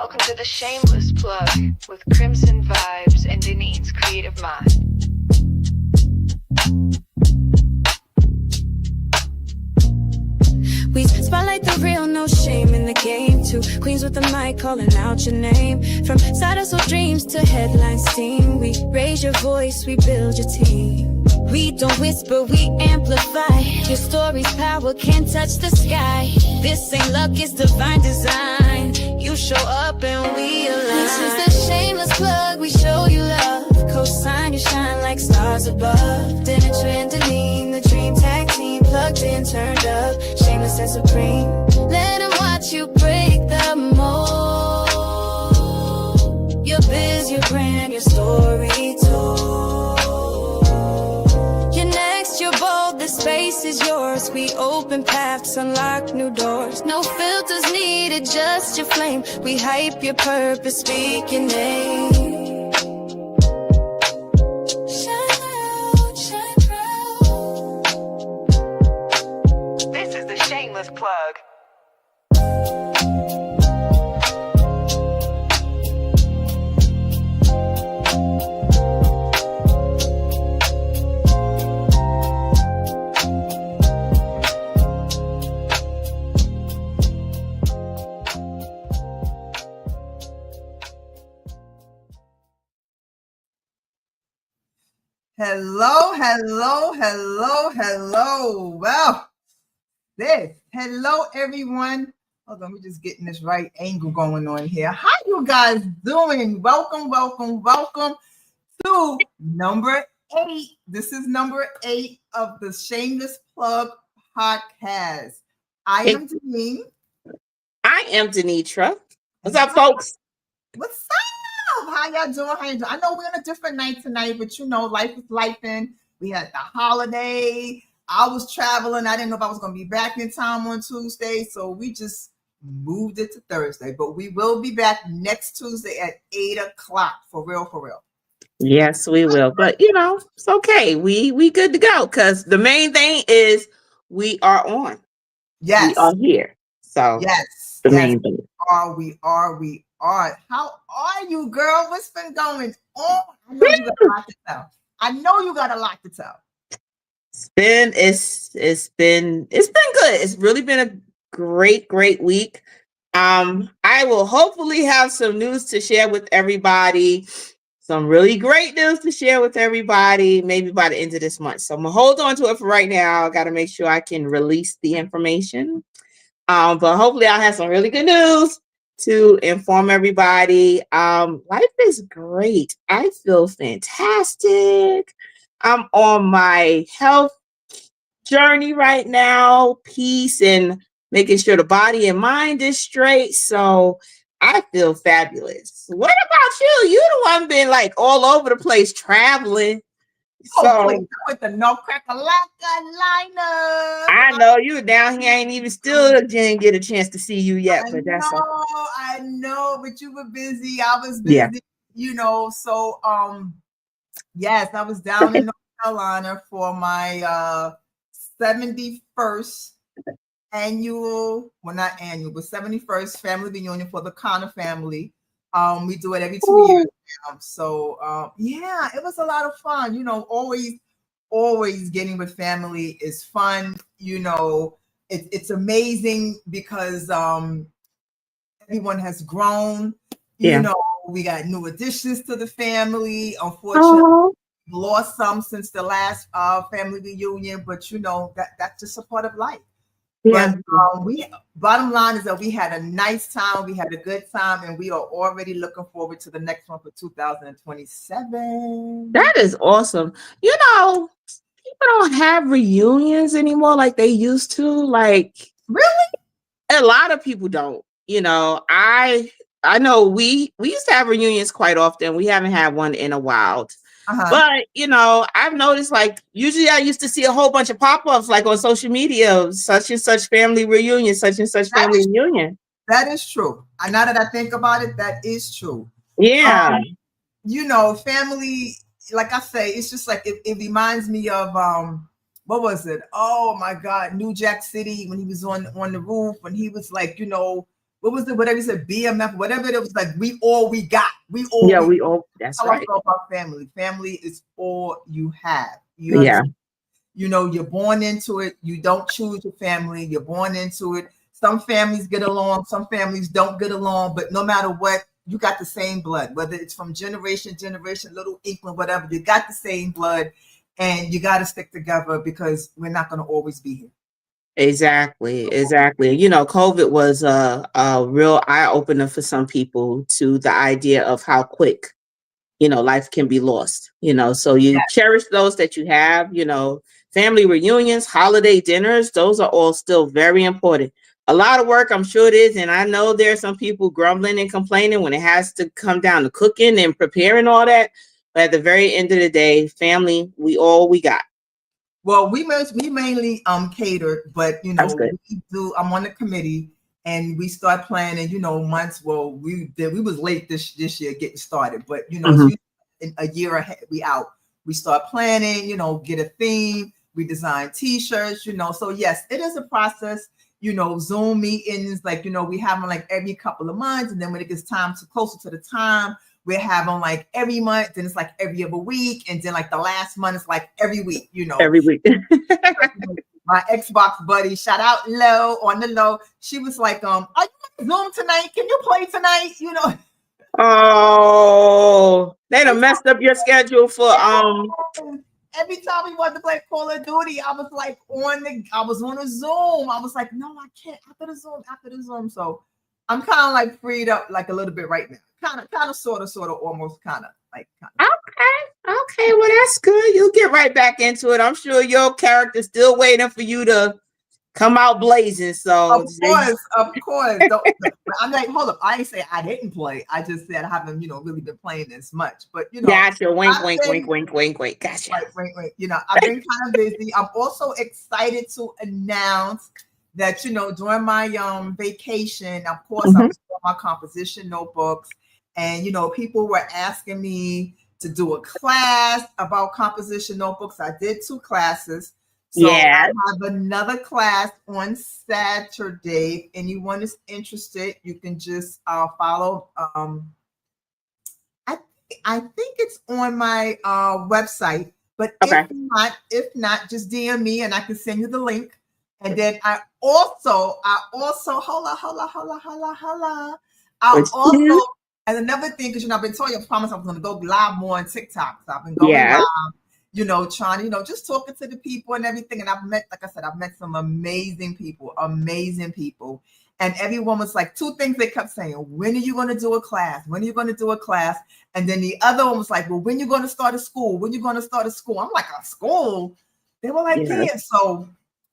Welcome to the Shameless Plug with Crimson Vibes and Denise's Creative Mind. We spotlight the real, no shame in the game. Two queens with the mic calling out your name. From side hustle dreams to headline steam, we raise your voice, we build your team. We don't whisper, we amplify. Your story's power can't touch the sky. This ain't luck, it's divine design. You show up and we align. This is the Shameless Plug, we show you love. Co-sign, you shine like stars above. Dennis and Deneen, the dream tag team. Plugged in, turned up, shameless and supreme. Let them watch you break the mold. Your biz, your brand, your story told. You're next, you're bold, the space is yours. We open paths, unlock new doors. No filters needed, just your flame. We hype your purpose, speak your name. Shameless Plug. Hello. Well, hello everyone. Hold on, we're just getting this right angle going on here. How you guys doing? Welcome to number 8. This is number 8 of the Shameless Plug podcast. I am Denise. I am Denitra. What's up, folks? What's up? How y'all doing? I know we're on a different night tonight, but you know, life is lifing. We had the holiday. I was traveling. I didn't know if I was going to be back in time on Tuesday, so we just moved it to Thursday. But we will be back next Tuesday at 8 o'clock. For real. Yes, we will. But, you know, it's okay. We good to go because the main thing is we are on. Yes. We are here. So, yes. The main thing. We are. How are you, girl? What's been going on? I know you got a lot to tell. It's been good. It's really been a great week. I will hopefully have some news to share with everybody. Some really great news to share with everybody, maybe by the end of this month. So I'm gonna hold on to it for right now. I gotta make sure I can release the information. But hopefully I'll have some really good news to inform everybody. Life is great. I feel fantastic. I'm on my health journey right now, peace and making sure the body and mind is straight. So I feel fabulous. What about you? You the one been like all over the place traveling. With the North Carolina lineup. I know you were down here. I ain't even didn't get a chance to see you yet. But I know, but you were busy. I was busy, you know. So yes, I was down in North Carolina for my 71st annual, well, not annual, but 71st family reunion for the Connor family. We do it every 2 years now. So yeah, it was a lot of fun. You know, always getting with family is fun. You know, it's amazing because everyone has grown. You know, we got new additions to the family. Unfortunately, we've lost some since the last family reunion, but you know, that's just a part of life. Yeah. But bottom line is that we had a nice time, we had a good time, and we are already looking forward to the next one for 2027. That is awesome. You know, people don't have reunions anymore like they used to. Like, really? A lot of people don't. You know, I know we used to have reunions quite often. We haven't had one in a while. But, you know, I've noticed, like, usually I used to see a whole bunch of pop-ups, like, on social media, such and such family reunion, such and such family reunion. That is true. And now that I think about it, that is true. Yeah. You know, family, like I say, it's just like, it reminds me of, what was it? Oh, my God, New Jack City, when he was on the roof, when he was like, you know, what was it? Whatever you said, BMF, whatever it was, like we got. Yeah, we all. That's how I right. feel about family. Family is all you have. You Yeah. understand? You know, you're born into it. You don't choose your family. You're born into it. Some families get along. Some families don't get along. But no matter what, you got the same blood. Whether it's from generation to generation, little inkling, whatever, you got the same blood, and you got to stick together because we're not going to always be here. Exactly. You know, COVID was a real eye opener for some people to the idea of how quick, you know, life can be lost. You know, so you cherish those that you have. You know, family reunions, holiday dinners, those are all still very important. A lot of work, I'm sure it is, and I know there's some people grumbling and complaining when it has to come down to cooking and preparing all that. But at the very end of the day, family, we got. Well, we mainly catered, but you That's know, good. we do. I'm on the committee, and we start planning. You know, months. Well, we was late this year getting started, but you know, it's Mhm. usually a year ahead. We out. We start planning. You know, get a theme. We design T-shirts. You know, so yes, it is a process. You know, Zoom meetings, like you know, we have them like every couple of months, and then when it gets time to closer to the time, we have them like every month, then it's like every other week, and then like the last month is like every week, you know. Every week. My Xbox buddy, shout out Low on the low. She was like, are you on Zoom tonight? Can you play tonight? You know. Oh, they done messed up your schedule for Every time we wanted to play Call of Duty, I was like I was on a Zoom. I was like, no, I can't after the Zoom. So I'm kind of like freed up like a little bit right now. Kind of, sort of, almost kind of like. Okay, well that's good. You'll get right back into it. I'm sure your character's still waiting for you to come out blazing. So Of course. I'm like, hold up. I ain't say I didn't play. I just said I haven't, you know, really been playing as much. But you know, gotcha. Wink, I've wink, been, wink, wink, wink, wink. Gotcha. Right. You know, I've been kind of busy. I'm also excited to announce that, you know, during my vacation, of course, I was doing my composition notebooks, and you know, people were asking me to do a class about composition notebooks. I did 2 classes. So I have another class on Saturday. If anyone is interested, you can just follow. I think it's on my website. But if not, just DM me and I can send you the link. And then I also holla. I'll also, and another thing, because you know, I've been telling you, I promised I was going to go live more on TikTok. So I've been going live, you know, trying to, you know, just talking to the people and everything. And I've met, like I said, I've met some amazing people. And everyone was like, 2 things they kept saying: when are you going to do a class? When are you going to do a class? And then the other one was like, well, when are you going to start a school? When are you going to start a school? I'm like, a school? They were like, yeah. So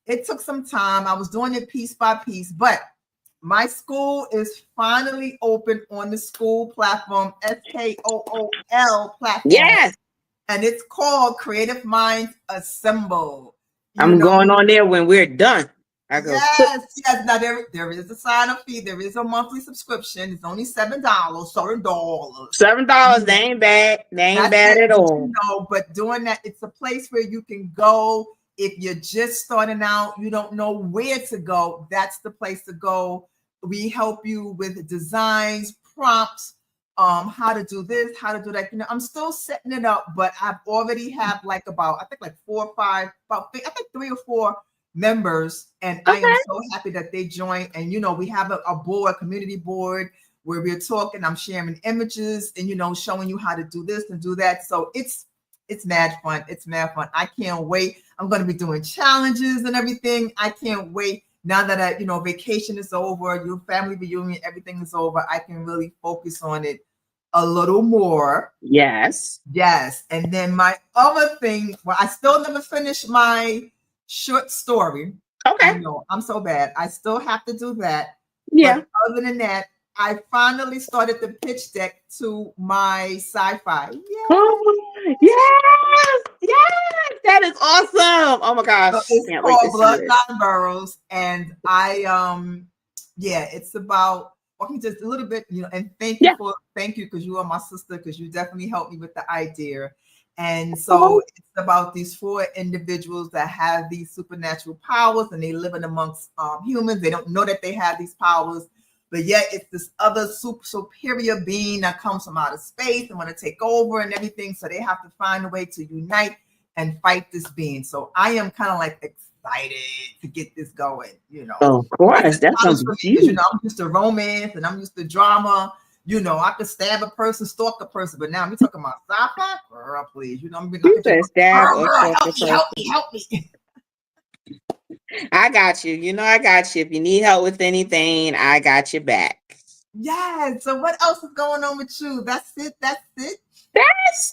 it took some time. I was doing it piece by piece, but my school is finally open on the school platform, SKOOL platform. Yes. And it's called Creative Minds Assemble. I'm going on there when we're done. Yes. Now there is a sign-up fee. There is a monthly subscription. It's only $7. $7. They ain't bad. They ain't bad at all. You know, but doing that, it's a place where you can go if you're just starting out. You don't know where to go. That's the place to go. We help you with designs, prompts, how to do this, how to do that. You know, I'm still setting it up, but I've already have like about, I think like 4 or 5, I think 3 or 4 members, and I am so happy that they joined. And you know, we have a board, community board, where we're talking. I'm sharing images and, you know, showing you how to do this and do that. So it's mad fun. It's mad fun. I can't wait. I'm going to be doing challenges and everything. I can't wait. Now that you know, vacation is over, your family reunion, everything is over, I can really focus on it a little more. Yes. And then my other thing, well, I still never finished my short story. I know, I'm so bad. I still have to do that. Yeah. But other than that, I finally started the pitch deck to my sci-fi. Yes, that is awesome. Oh my gosh. So it's called Bloodline Burrows, and it's about walking just a little bit, you know, and thank you because you are my sister, because you definitely helped me with the idea. And so it's about these 4 individuals that have these supernatural powers, and they live in amongst humans. They don't know that they have these powers, but yet it's this other super superior being that comes from outer space and want to take over and everything. So they have to find a way to unite and fight this being. So I am kind of like excited to get this going, you know. Oh, of course, that's gonna be Because you huge. know, I'm used to romance and I'm used to drama. You know, I could stab a person, stalk a person, but now we're talking about sci-fi. Girl, please, you know, I'm being like, You said stab girl, or girl, stalk help the me, help person. me, help me. I got you. You know, I got you. If you need help with anything, I got your back. Yeah. So what else is going on with you? That's it. That's it. That's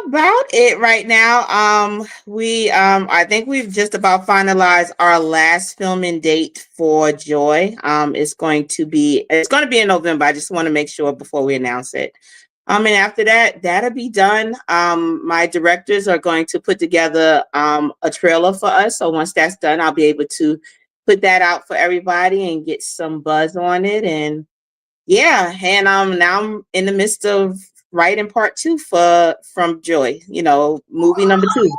about it right now. We I think we've just about finalized our last filming date for Joy. It's going to be in November. I just want to make sure before we announce it. And after that, that'll be done. My directors are going to put together a trailer for us. So once that's done, I'll be able to put that out for everybody and get some buzz on it. And yeah, and now I'm in the midst of writing part two for from Joy. You know, movie number two.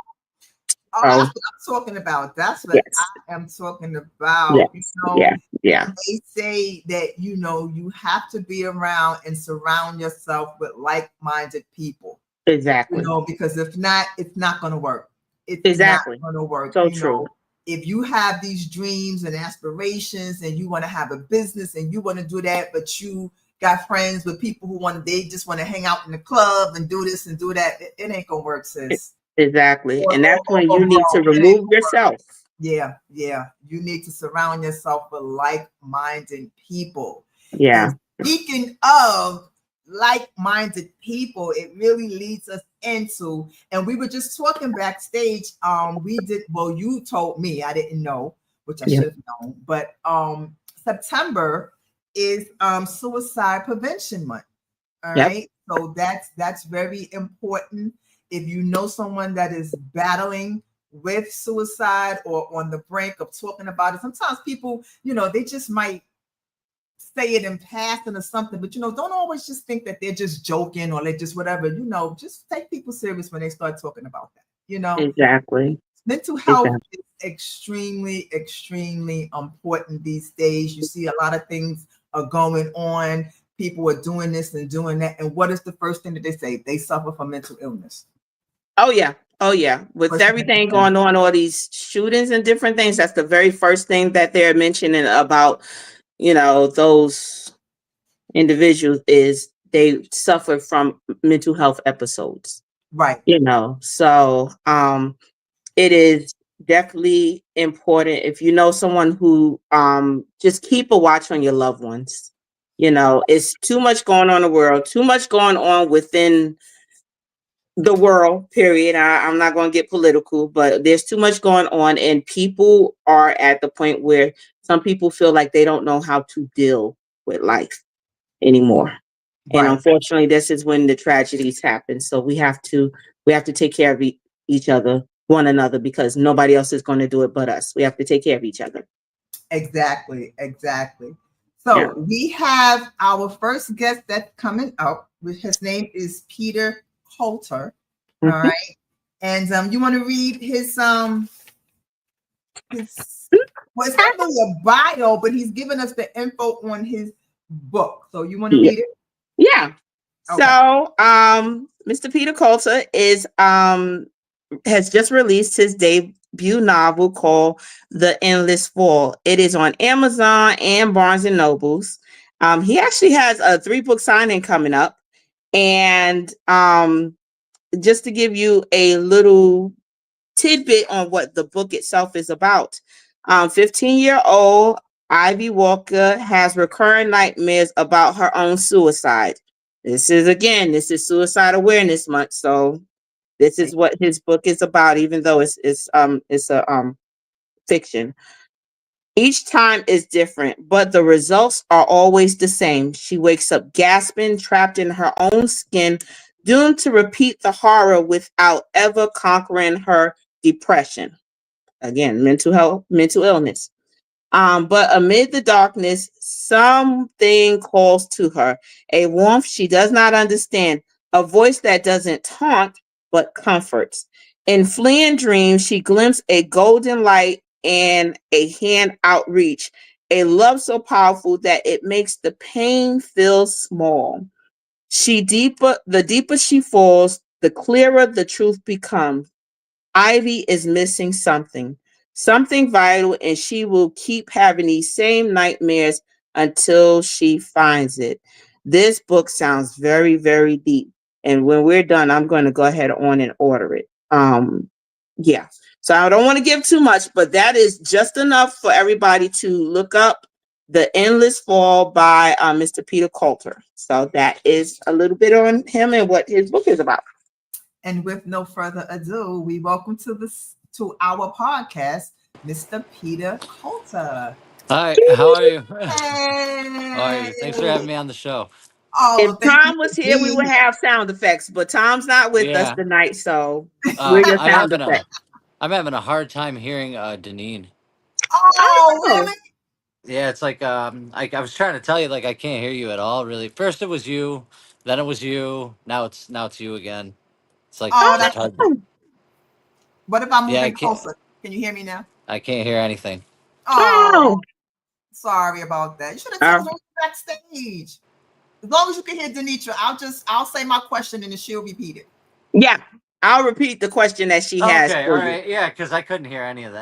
Oh, that's So what I'm talking about. That's what yes, I am talking yes, about. You know, yeah, yeah, they say that, you know, you have to be around and surround yourself with like-minded people, you exactly, know, because if not, it's not going to work. It's not exactly. going to work. So You true. know, if you have these dreams and aspirations and you want to have a business and you want to do that, but you got friends with people they just want to hang out in the club and do this and do that, it ain't going to work, E- sis. Exactly, and that's when Or you bro, need to it ain't remove gonna work. yourself. Yeah, yeah. You need to surround yourself with like-minded people. Yeah, And speaking of like-minded people, it really leads us into, and we were just talking backstage. You told me, I didn't know, which I yeah, should have known, but September is suicide prevention month. All yep, right. So that's very important. If you know someone that is battling with suicide or on the brink of talking about it, sometimes people, you know, they just might say it in passing or something, but you know, don't always just think that they're just joking or they're just whatever, you know, just take people serious when they start talking about that. You know, exactly, mental health exactly. is extremely, extremely important these days. You see a lot of things are going on. People are doing this and doing that. And what is the first thing that they say? They suffer from mental illness. Oh yeah, oh yeah. With First thing that everything they say. going on, all these shootings and different things, that's the very first thing that they're mentioning about, you know, those individuals is they suffer from mental health episodes, Right. you know. So it is definitely important if you know someone who just keep a watch on your loved ones. You know, it's too much going on in the world, too much going on within the world, period. I'm not going to get political, but there's too much going on, and people are at the point where some people feel like they don't know how to deal with life anymore. And Right. unfortunately, this is when the tragedies happen. So we have to take care of each other, one another, because nobody else is going to do it but us. We have to take care of each other. Exactly. Exactly. Yeah. So we have our first guest that's coming up. His name is Peter Coulter. All Mhm. right. And you want to read his well, it's not really a bio, but he's given us the info on his book. So you want to Yeah. read it? Yeah. Okay. So, Mr. Peter Coulter is has just released his debut novel called The Endless Fall. It is on Amazon and Barnes and Nobles. He actually has a 3-book signing coming up, and just to give you a little tidbit on what the book itself is about. 15-year-old Ivy Walker has recurring nightmares about her own suicide. This is Suicide Awareness Month, so this is what his book is about, even though it's a fiction. Each time is different, but the results are always the same. She wakes up gasping, trapped in her own skin, doomed to repeat the horror without ever conquering her depression. Again, mental health, mental illness. But amid the darkness, something calls to her, a warmth she does not understand, a voice that doesn't taunt but comforts. In fleeing dreams, she glimpses a golden light and a hand outreach, A love so powerful that it makes the pain feel small. The deeper she falls, the clearer the truth becomes. Ivy is missing something, something vital, and she will keep having these same nightmares until she finds it. This book sounds very, very deep. And when we're done, I'm going to go ahead on and order it. Yeah. So I don't want to give too much, but that is just enough for everybody to look up The Endless Fall by Mr. Peter Coulter. So that is a little bit on him and what his book is about. And with no further ado, we welcome to our podcast, Mr. Peter Coulter. Hi, how are you? How are Hey. you? Thanks for having me on the show. If Oh, thank you Tom for was here, we would being. have sound effects, but Tom's not with us Yeah, tonight, so we're your I'm sound having effect. a hard time hearing Deneen. Oh, Oh, really? Yeah, it's like I was trying to tell you, like I can't hear you at all. Really, first it was you, then it was you, now it's you again. It's like Oh, it's that's. hard. What if I'm Yeah, moving closer? Can you hear me now? I can't hear anything. Oh, oh. sorry about that. You should have Uh, told me backstage. As long as you can hear Denitra, I'll say my question and then she'll repeat it. yeah, I'll repeat the question that she has Okay, all for you. right, yeah, because I couldn't hear any of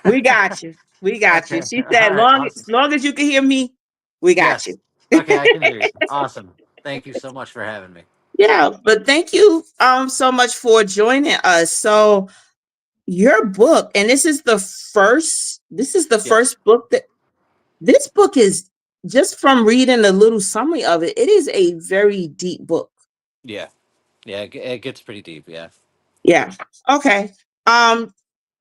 We that. got you. We got you. Okay, She all said, right, as awesome. long as you can hear me, we got Yes, you. okay, I can hear you. Awesome. Thank you so much for having me. Yeah, but thank you so much for joining us. So your book, and this is the Yes. first book that this book is just from reading a little summary of it. It is a very deep book. Yeah. Yeah, it gets pretty deep. Yeah. Yeah. Okay. Um,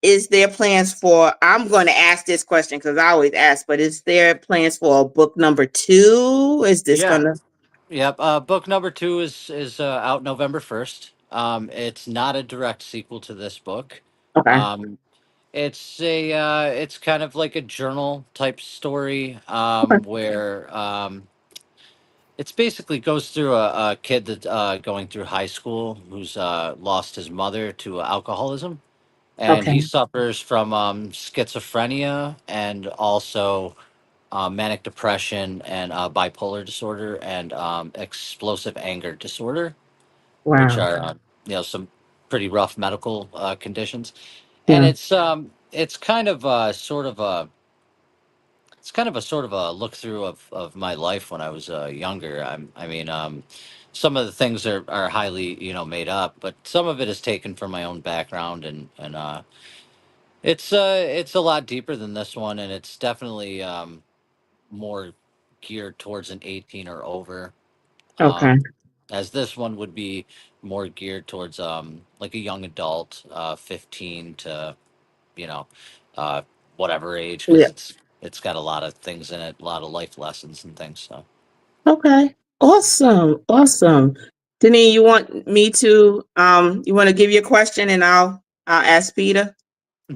is there plans for I'm going to ask this question because I always ask, but is there plans for a book number two? Is this Yeah. gonna Yep. Book number two is out November 1st. It's not a direct sequel to this book. okay. Um, it's kind of like a journal type story. Okay. Where it's basically goes through a kid that going through high school who's lost his mother to alcoholism, and Okay. he suffers from schizophrenia and also manic depression and bipolar disorder and explosive anger disorder, which Wow. are some pretty rough medical conditions. And Yeah. it's kind of sort of a it's kind of a sort of a look through of my life when I was younger. I mean, some of the things are highly made up, but some of it is taken from my own background, and it's a lot deeper than this one, and it's definitely more geared towards an 18 or over, Okay. um, as this one would be more geared towards like a young adult, 15 to you know uh, whatever age, because Yeah. it's got a lot of things in it, a lot of life lessons and things. So Okay. Awesome. Awesome. Denise, you want me to you want to give your question and I'll ask Peter.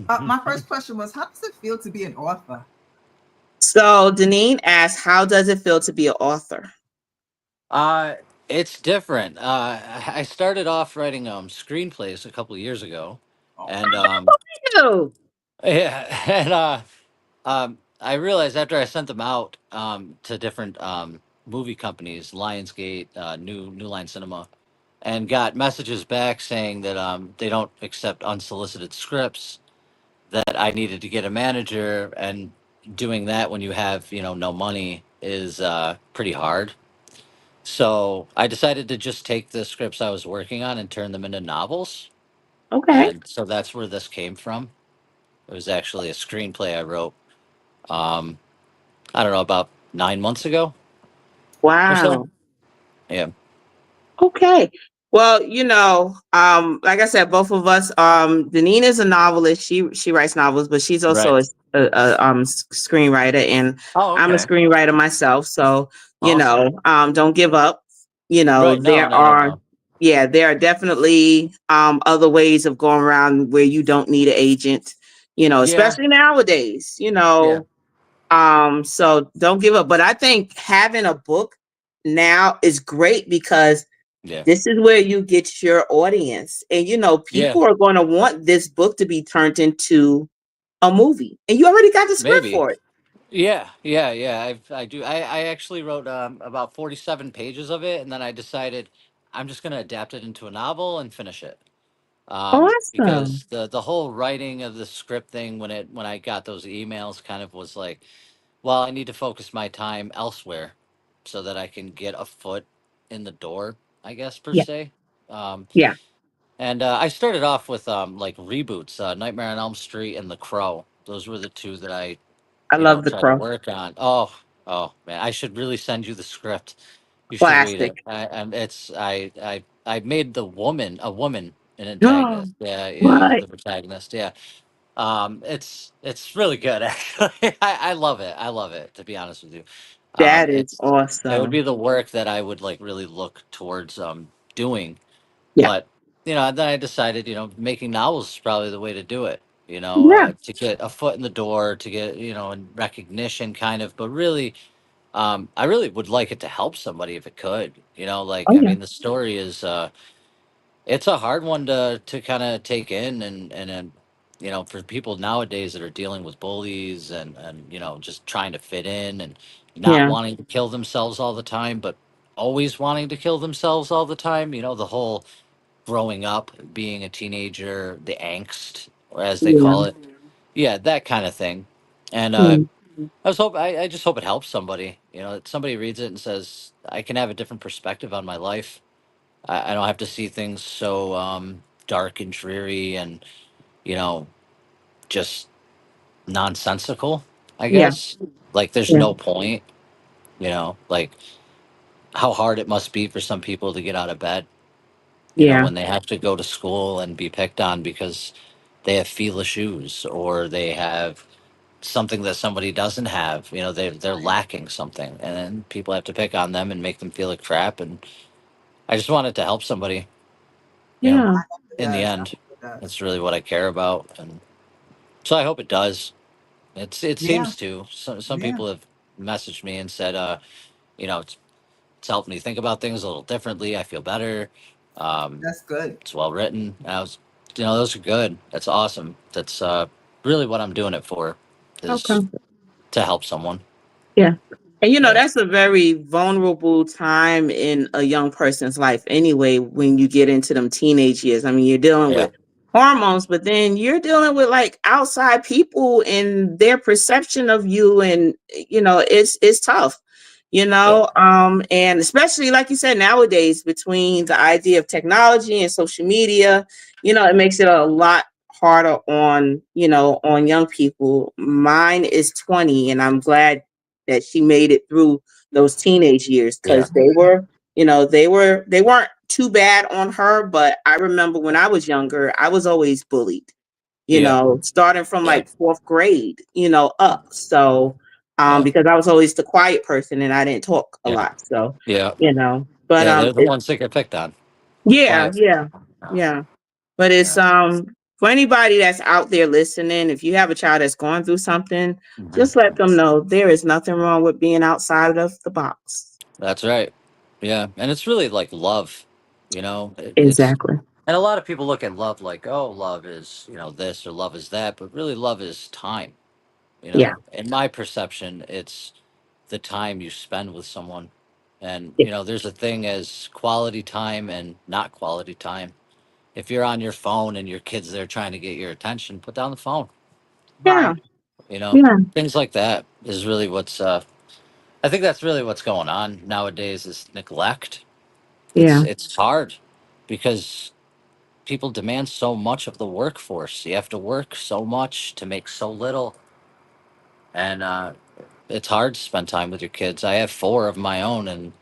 My first question was, how does it feel to be an author? So Deneen asked, how does it feel to be an author? uh, it's different. I started off writing screenplays a couple of years ago, Oh, and You. yeah, and I realized after I sent them out to different movie companies, Lionsgate, New Line Cinema, and got messages back saying that they don't accept unsolicited scripts. That I needed to get a manager, and doing that when you have no money is pretty hard. So I decided to just take the scripts I was working on and turn them into novels, Okay. and so that's where this came from. It was actually a screenplay I wrote. Um, I don't know, about 9 months ago or so. Wow. Yeah. Okay. Well, like I said, both of us, Deneen is a novelist. She writes novels, but she's also Right. a screenwriter, and Oh, I'm a okay. screenwriter myself. So, Awesome. don't give up. Right. No, There no, no, are no. there are definitely other ways of going around where you don't need an agent, Yeah. especially nowadays, Yeah. so don't give up. But I think having a book now is great because Yeah. this is where you get your audience. And Yeah. people are going to want this book to be turned into a movie. And you already got the script Maybe. for it. Yeah. I do. I actually wrote about 47 pages of it, and then I decided I'm just going to adapt it into a novel and finish it. Awesome. Because the whole writing of the script thing, when I got those emails, kind of was like, well, I need to focus my time elsewhere so that I can get a foot in the door, I guess, per Yeah. se. Um, Yeah. and I started off with like reboots, Nightmare on Elm Street and The Crow. Those were the two that I, I love The tried to Crow. work on. Oh man, I should really send you the script. You should read Classic. it. And it's I made the woman a woman an antagonist. Yeah, What? the protagonist. Yeah. It's really good actually. I love it. I love it, to be honest with you. That is It would be awesome. the work that I would like really look towards doing, Yeah. but then I decided making novels is probably the way to do it. Yeah. To get a foot in the door, to get in recognition, kind of. But really, I really would like it to help somebody if it could. Like, Oh I yeah. mean, the story is it's a hard one to kind of take in, and for people nowadays that are dealing with bullies, and just trying to fit in, and not Yeah. wanting to kill themselves all the time, but always wanting to kill themselves all the time. The whole growing up, being a teenager, the angst, as they Yeah. call it. Yeah, that kind of thing. And Mm. I just hope it helps somebody. That somebody reads it and says, I can have a different perspective on my life. I don't have to see things so dark and dreary, and you know just nonsensical, I Yeah. guess. Like, there's Yeah. no point. Like, how hard it must be for some people to get out of bed, Yeah. when they have to go to school and be picked on because they have Fila shoes, or they have something that somebody doesn't have. They're lacking something, and then people have to pick on them and make them feel like crap. And I just wanted to help somebody. You know, Yeah. It in the does. end, It does. that's really what I care about, and so I hope it does. It Yeah. seems to. Some Yeah. people have messaged me and said, it's helped me think about things a little differently. I feel better. Um, That's good. it's well written. And those are good. That's awesome. That's really what I'm doing it for, is Okay. to help someone. Yeah. And Yeah. that's a very vulnerable time in a young person's life anyway, when you get into them teenage years. I mean, you're dealing Yeah. with hormones, but then you're dealing with like outside people and their perception of you, and it's tough. Yeah. And especially like you said, nowadays, between the idea of technology and social media, it makes it a lot harder on young people. Mine is 20, and I'm glad that she made it through those teenage years, Yeah. because they weren't too bad on her. But I remember when I was younger, I was always bullied, Yeah. starting from Yeah. like fourth grade, up. So Yeah. because I was always the quiet person and I didn't talk a Yeah. lot. So, Yeah. but Yeah. They're the ones that get picked on. yeah, Quiet. yeah, yeah. But it's Yeah. for anybody that's out there listening, if you have a child that's going through something, just Hmm. let them know there is nothing wrong with being outside of the box. That's right. Yeah. And it's really like love. It's Exactly. And a lot of people look at love like, oh, love is, this, or love is that, but really love is time. Yeah. In my perception, it's the time you spend with someone. And, Yeah. there's a thing as quality time and not quality time. If you're on your phone and your kid's there trying to get your attention, put down the phone. Yeah. Right. You know, Yeah. things like that is really I think that's really what's going on nowadays, is neglect. It's Yeah. it's hard because people demand so much of the workforce. You have to work so much to make so little, and it's hard to spend time with your kids. I have four of my own, and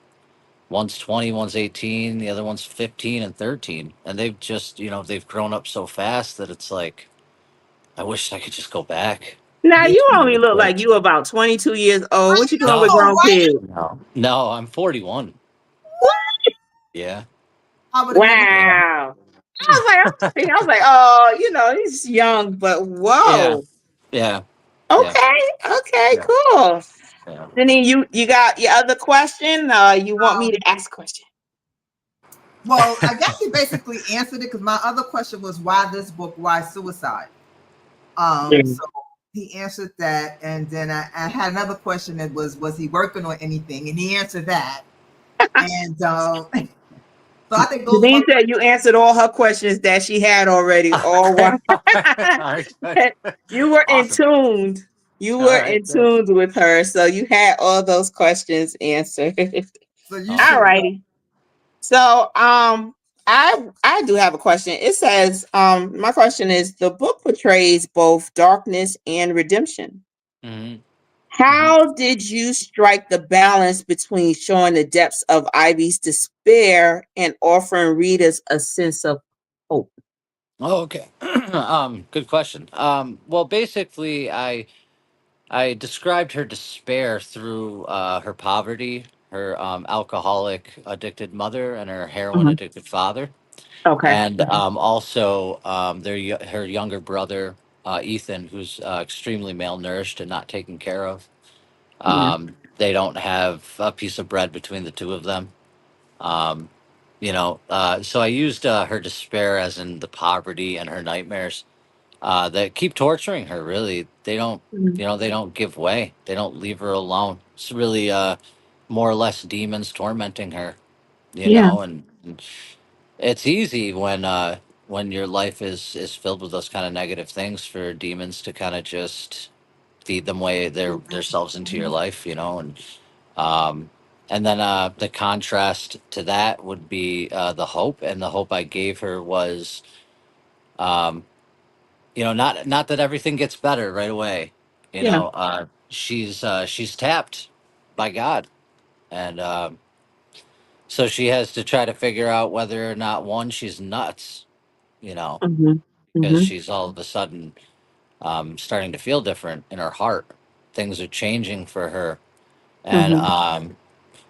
one's 20, one's 18, the other one's 15 and 13, and they've grown up so fast that it's like, I wish I could just go back. Now Me you too. only look But like you about 22 years old. What you doing with no, Oh, grown right. kids? no, I'm 41. Yeah, I would have never. yeah, Wow. I was like, oh, he's young, but yeah, whoa. yeah, yeah, Okay. Okay, yeah, cool. yeah. And then you got your other question. You want me to ask a question? Well, I guess you basically answered it, because my other question was, why this book? Why suicide? Yeah. So he answered that, and then I had another question that was he working on anything, and he answered that, and so I think those are my Denise said you answered all her questions that she had already. All Okay. one. All right. Good. You were in Awesome. tuned. You All were right. in Good. tuned with her, so you had all those questions answered. so you All should Awesome. righty. So, I do have a question. It says, my question is: the book portrays both darkness and redemption. Hmm. Hmm. How did you strike the balance between showing the depths of Ivy's despair and offering readers a sense of hope? Oh, okay. Good question. Well, basically, I described her despair through her poverty, her alcoholic addicted mother, and her heroin Mhm. addicted father, Okay. and also her younger brother Ethan, who's extremely malnourished and not taken care of. Yeah. They don't have a piece of bread between the two of them. Um, so I used her despair as in the poverty and her nightmares that keep torturing her. Really, they don't, Mhm. they don't give way. They don't leave her alone. It's really more or less demons tormenting her. Yeah. And it's easy when your life is filled with those kind of negative things for demons to kind of just feed them way themselves into your life. Um, and then the contrast to that would be the hope, and the hope I gave her was, um, not that everything gets better right away. Yeah. She's tapped by God, and so she has to try to figure out whether or not one she's nuts, Mhm. because Mhm. she's all of a sudden starting to feel different in her heart. Things are changing for her, and Mhm.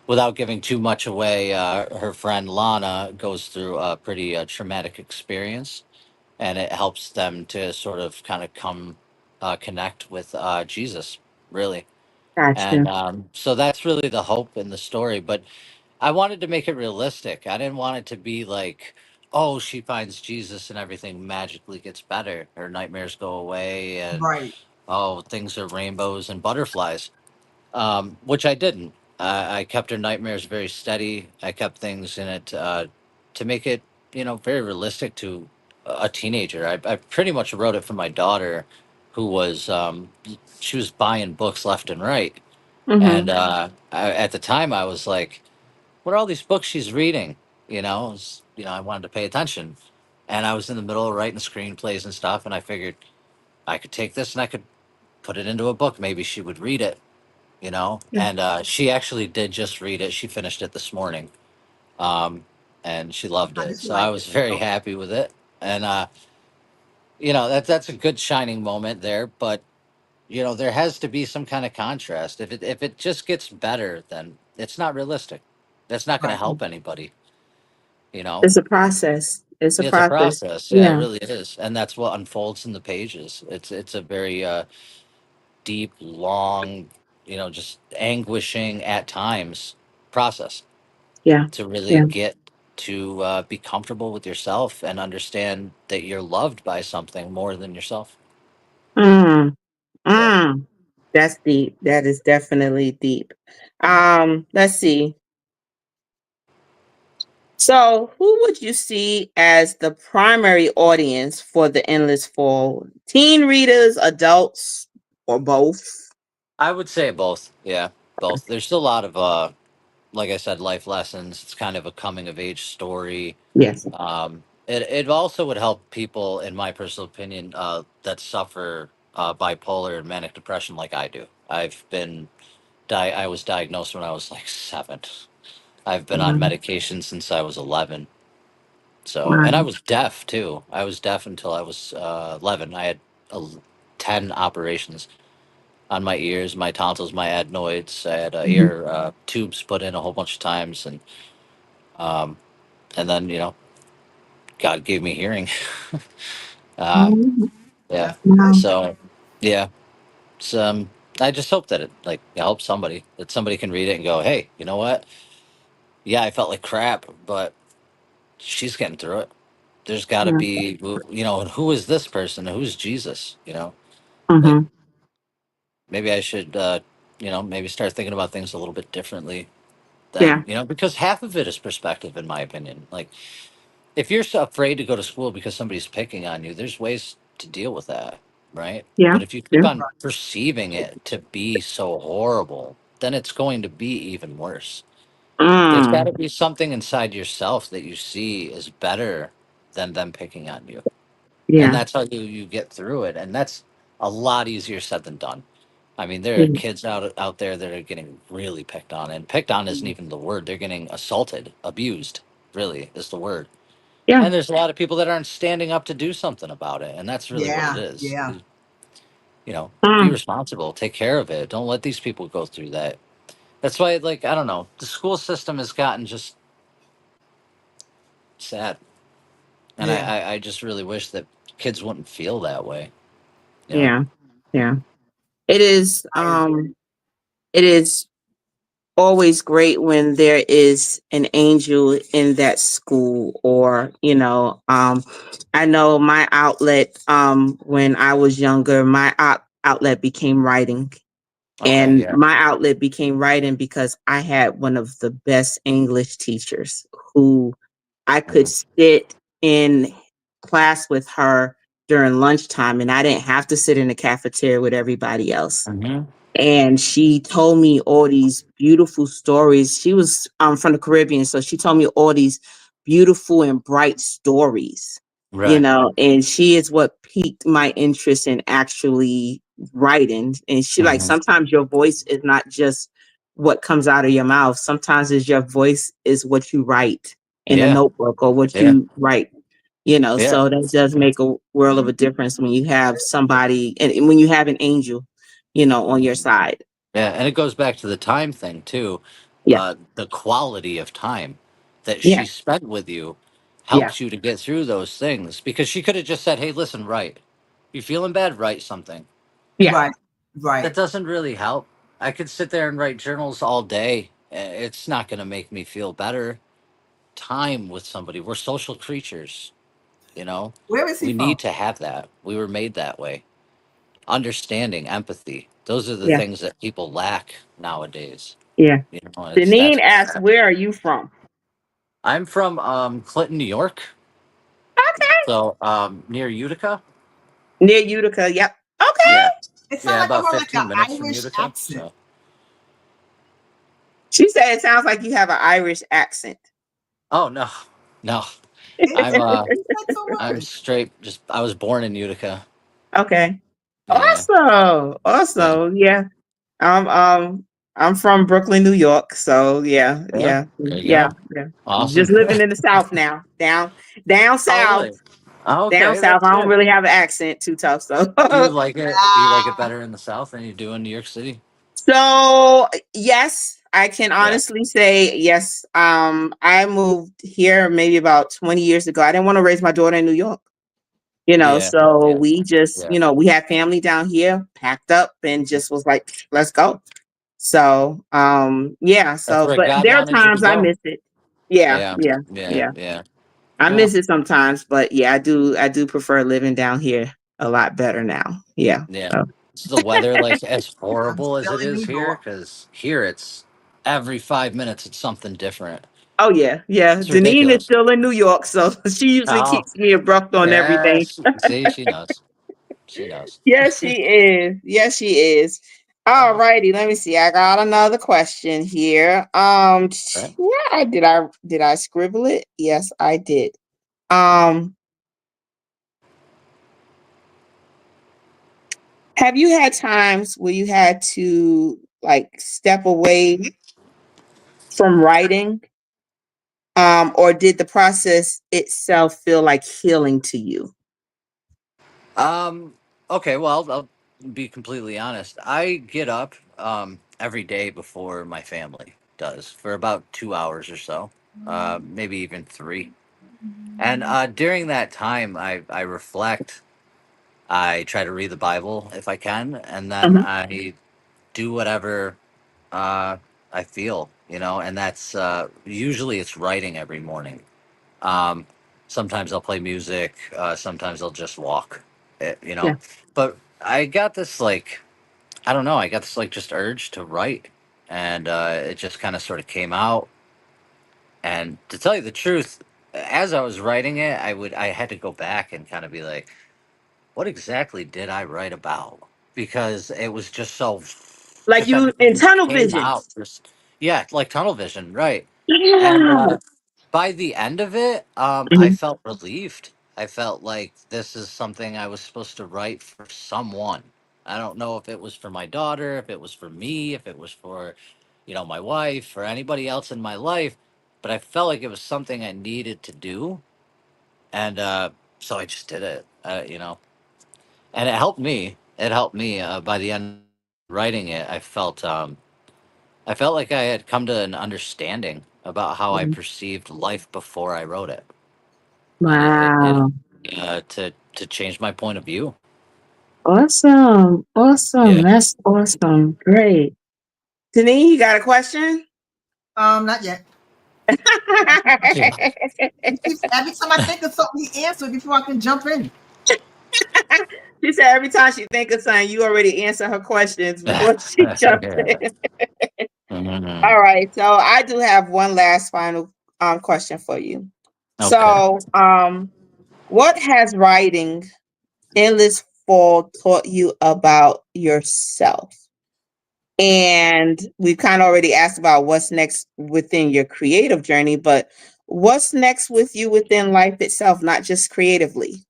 without giving too much away, her friend Lana goes through a pretty traumatic experience, and it helps them to sort of kind of come connect with Jesus, really. And Gotcha. so that's really the hope in the story. But I wanted to make it realistic. I didn't want it to be like, oh, she finds Jesus and everything magically gets better. Her nightmares go away, and right. oh, things are rainbows and butterflies, which I didn't. I kept her nightmares very steady. I kept things in it to make it, very realistic to a teenager. I pretty much wrote it for my daughter, who was she was buying books left and right, and Mhm. at the time I was like, "What are all these books she's reading?" I wanted to pay attention, and I was in the middle of writing screenplays and stuff, and I figured I could take this and I could put it into a book. Maybe she would read it, Yeah. and she actually did just read it. She finished it this morning, um, and she loved How it. did you So I like it? was very happy with it, and that's a good shining moment there. But there has to be some kind of contrast. If it just gets better, then it's not realistic. That's not going to Right. help anybody. You know, It's a process. It's a it's a process. process. Yeah, it Yeah. really is, and that's what unfolds in the pages. It's a very deep, long, just anguishing at times process Yeah. to really Yeah. get to be comfortable with yourself and understand that you're loved by something more than yourself. Mm. Yeah, Mm. That's deep. That is definitely deep. Let's see. So, who would you see as the primary audience for the Endless Fall? Teen readers, adults, or both? I would say both. Yeah, both. There's still a lot of, like I said, life lessons. It's kind of a coming of age story. Yes. It also would help people, in my personal opinion, that suffer bipolar and manic depression like I do. I was diagnosed when I was like 7. I've been on Wow. medication since I was 11. So, and I Wow. was deaf too. I was deaf until I was 11. I had 10 operations on my ears, my tonsils, my adenoids. I had Mhm. ear tubes put in a whole bunch of times, um, and then God gave me hearing. um, Mhm. yeah. That's good. Wow. So, yeah. So, I just hope that it like helps somebody. That somebody can read it and go, "Hey, you know what? Yeah, I felt like crap, but she's getting through it. There's got to Yeah. be, and who is this person? Who's Jesus? Like Mhm. maybe I should, maybe start thinking about things a little bit differently. Yeah. Then, because half of it is perspective, in my opinion. Like, if you're so afraid to go to school because somebody's picking on you, there's ways to deal with that, right? Yeah. But if you keep Yeah. on perceiving it to be so horrible, then it's going to be even worse. There's got Mm, to be something inside yourself that you see is better than them picking on you. And yeah. that's how you get through it. And that's a lot easier said than done. I mean, there are Yeah. kids out there that are getting really picked on, and picked on isn't even the word. They're getting assaulted, abused, really is the word. Yeah. And there's a lot of people that aren't standing up to do something about it, and that's really what it Yeah, is. yeah, Be Mm, responsible, take care of it. Don't let these people go through that. That's why, like, I don't know, the school system has gotten just sad, and I, yeah. I, I just really wish that kids wouldn't feel that way. You know? yeah. Yeah. It is. I agree. It is always great when there is an angel in that school, or I know my outlet, when I was younger, my outlet became writing. Okay, And yeah. my outlet became writing because I had one of the best English teachers who I could Hmm. sit in class with her during lunchtime, and I didn't have to sit in the cafeteria with everybody else. Hmm. And she told me all these beautiful stories. She was from the Caribbean, so she told me all these beautiful and bright stories, Right. and she is what piqued my interest in actually writing. And she, like, Hmm. sometimes your voice is not just what comes out of your mouth. Sometimes is your voice is what you write in a Yeah. notebook, or what Yeah. you write. Yeah. So that does make a world of a difference when you have somebody, and when you have an angel, on your side. Yeah, and it goes back to the time thing too. Yeah, The quality of time that yeah, she spent with you yeah, helps you to get through those things, because she could have just said, "Hey, listen, write. You feeling bad? Write something." yeah, Right, That right. doesn't really help. I could sit there and write journals all day. It's not going to make me feel better. Time with somebody. We're social creatures, you know. Where is he We from? need to have that. We were made that way. Understanding, empathy. Those are the yeah, things that people lack nowadays. yeah. It's Deneen that's asks, "Where are you from?" I'm from Clinton, New York, Okay, so near Utica. near Utica. Yep. Yeah, Okay. It sounds yeah, like you about have like 15 minutes an from Irish Utica. accent. So, She said it sounds like you have an Irish accent. oh no, no, It's I'm uh, not so I'm much. straight. Just I was born in Utica. Okay. Yeah, Awesome. yeah, Awesome. Yeah. Um, um, I'm from Brooklyn, New York. So yeah, yeah. yeah, There you yeah, go. yeah. Awesome. Just living in the South now. Down Oh south. really? Oh, Down okay, south. that's I don't good. really have an accent too tough. So Do you like it? Do you like it Ah, better in the South than you do in New York City? so yes, I can Yeah, honestly say yes. I moved here maybe about 20 years ago. I didn't want to raise my daughter in New York. yeah, So yeah, we just, yeah. we had family down here, packed up, and just was like, let's go. So, yeah. That's So, where but God there are wanted you to times I go. miss it. Yeah, Yeah, yeah, yeah, yeah. yeah. I Well, miss it sometimes, but yeah, I do prefer living down here a lot better now. Yeah. yeah. So, Is the weather like as I'm horrible as still it in is New here? York. Because here it's every 5 minutes it's something different. oh yeah, yeah. It's Deneen is ridiculous. still in New York, so she usually Oh, keeps me abrupt on yeah. everything. See, she knows. She knows. Yes, she is. Yes, she is. All Oh, righty. Let me see. I got another question here. right. Yeah, did I scribble it? Yes, I did. Um, have you had times where you had to, like, step away from writing? Or did the process itself feel like healing to you? Um. Okay. Well, I'll be completely honest. I get up every day before my family does for about 2 hours or so, maybe even three. And during that time, I reflect. I try to read the Bible if I can, and then Mhm. I do whatever uh, I feel, and that's usually it's writing every morning. Um, Sometimes I'll play music, sometimes I'll just walk, you know. Yeah. But I got this like I don't know. I got this like just urge to write, and it just kind of sort of came out. And to tell you the truth, as I was writing it, I had to go back and kind of be like, what exactly did I write about? Because it was just so, Like just you everything in just tunnel came vision. out. Just yeah, like tunnel vision, right? And Yeah. by the end of it, I Mhm. felt relieved. I felt like this is something I was supposed to write for someone. I don't know if it was for my daughter, if it was for me, if it was for, my wife or anybody else in my life, but I felt like it was something I needed to do, and so I just did it. And it helped me. It helped me. By the end of writing it, I felt like I had come to an understanding about how I Mhm. perceived life before I wrote it, and it Wow. to change my point of view. Awesome. Awesome. Yeah. That's awesome. Great. Denise, you got a question? Not yet. Yeah. He keeps every time I think of something, he answers before I can jump in. She said every time she think of something, you already answer her questions before she jumps Yeah. in. Mhm. All right. So I do have one last final question for you. Okay. So what has writing Endless Fall taught you about yourself? And we kind of already asked about what's next within your creative journey, but what's next with you within life itself, not just creatively?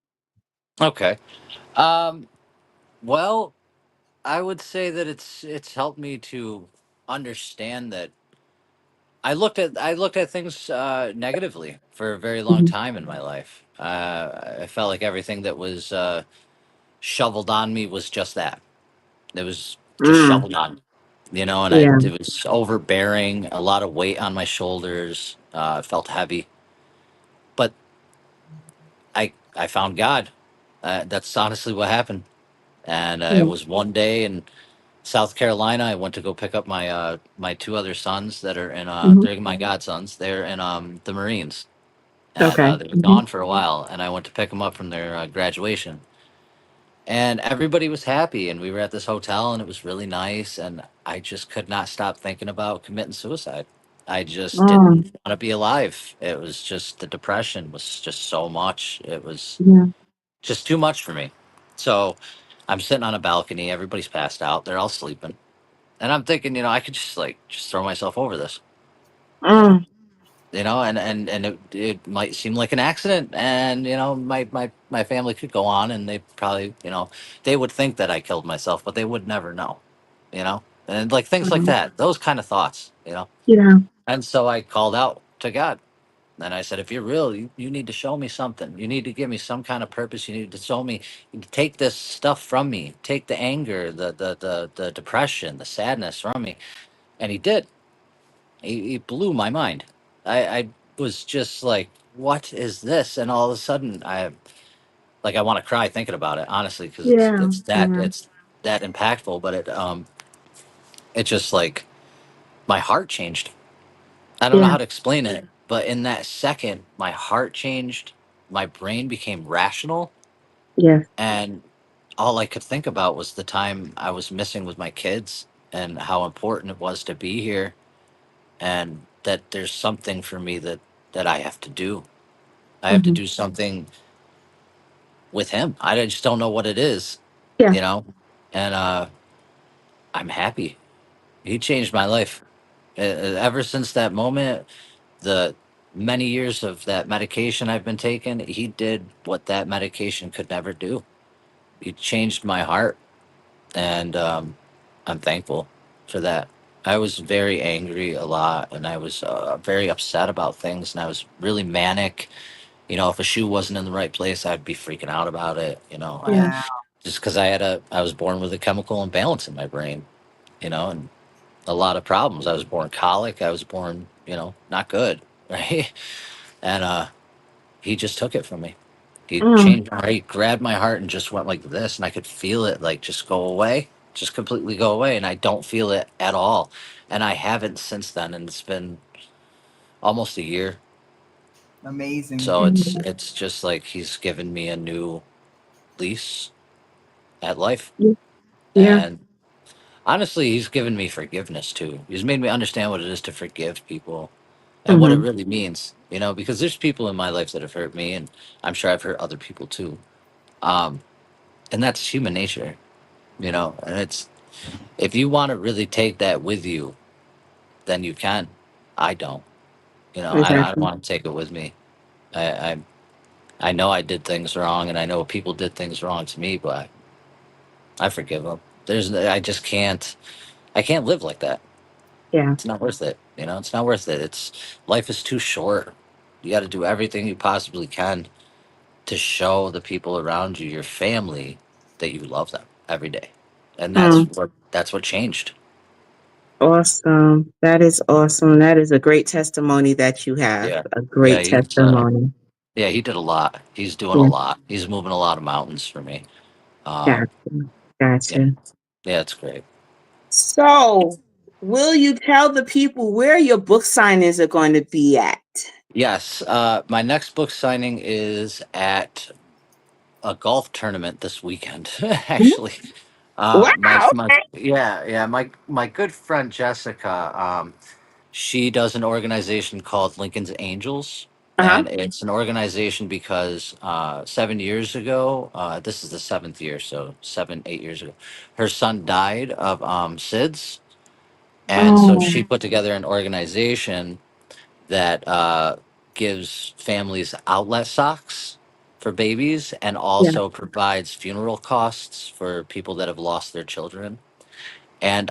Okay. Um, well, I would say that it's helped me to understand that I looked at things negatively for a very long Mhm. time in my life. I felt like everything that was shoveled on me was just that. It was just Mm, shoveled on, and yeah. it was overbearing, a lot of weight on my shoulders. I felt heavy, but I found God. That's honestly what happened, and it Yeah. was one day in South Carolina. I went to go pick up my two other sons that are in Mhm. they're my godsons. They're in the Marines, and Okay. they were Mhm. gone for a while. And I went to pick them up from their graduation, and everybody was happy. And we were at this hotel, and it was really nice. And I just could not stop thinking about committing suicide. I just Oh, didn't want to be alive. It was just the depression was just so much. It was yeah. just too much for me. So I'm sitting on a balcony. Everybody's passed out. They're all sleeping. And I'm thinking, I could just throw myself over this, you know, Mm, and it might seem like an accident, and my family could go on, and they probably, they would think that I killed myself, but they would never know, and like things like mhm. that, those kind of thoughts. Yeah. And so I called out to God. And I said, if you're real, you need to show me something. You need to give me some kind of purpose. You need to show me, take this stuff from me, take the anger, the depression, the sadness from me. And he did. He blew my mind. I was just like, what is this? And all of a sudden, I want to cry thinking about it, honestly, because it's Yeah. it's that Yeah. it's that impactful. But it just like my heart changed. I don't know Yeah. how to explain it, but in that second, my heart changed. My brain became rational, Yes. and all I could think about was the time I was missing with my kids and how important it was to be here, and that there's something for me that I have to do. I have to Mhm. do something with him. I just don't know what it is, Yeah. you know. And I'm happy. He changed my life. Ever since that moment, the many years of that medication I've been taking, he did what that medication could never do. He changed my heart, and I'm thankful for that. I was very angry a lot, and I was very upset about things, and I was really manic. If a shoe wasn't in the right place, I'd be freaking out about it. Yeah. Wow. Just because I was born with a chemical imbalance in my brain, and a lot of problems. I was born colic. I was born, not good, right? And he just took it from me. Mm, He grabbed my heart and just went like this, and I could feel it like just go away, just completely go away, and I don't feel it at all, and I haven't since then, and it's been almost a year. Amazing. So it's mm, it's just like he's given me a new lease at life, yeah. Yeah. and honestly, he's given me forgiveness too. He's made me understand what it is to forgive people and what it Hmm. really means, you know, because there's people in my life that have hurt me, and I'm sure I've hurt other people too. Um, and that's human nature, you know, and it's, if you want to really take that with you, then you can. I don't, you know, I don't Exactly. want to take it with me. I, I know I did things wrong, and I know people did things wrong to me, but I forgive them. I just can't. I can't live like that. Yeah. It's not worth it. You know, it's not worth it. It's life is too short. You got to do everything you possibly can to show the people around you, your family, that you love them every day, and Hmm. that's what changed. Awesome. That is awesome. That is a great testimony that you have. Yeah, A yeah. great testimony. Yeah, he did a lot. He's doing a Yeah. lot. He's moving a lot of mountains for me. Um, Gotcha. yeah, Gotcha. yeah, it's great. So, will you tell the people where your book signings are going to be at? Yes, my next book signing is at a golf tournament this weekend. Actually, Wow. my Okay. yeah, my good friend Jessica. She does an organization called Lincoln's Angels, Uh-huh. and it's an organization because 7 years ago, this is the seventh year, so 7, 8 years ago, her son died of SIDS, and so Oh, she put together an organization that gives families outlet socks for babies and yeah. also provides funeral costs for people that have lost their children. And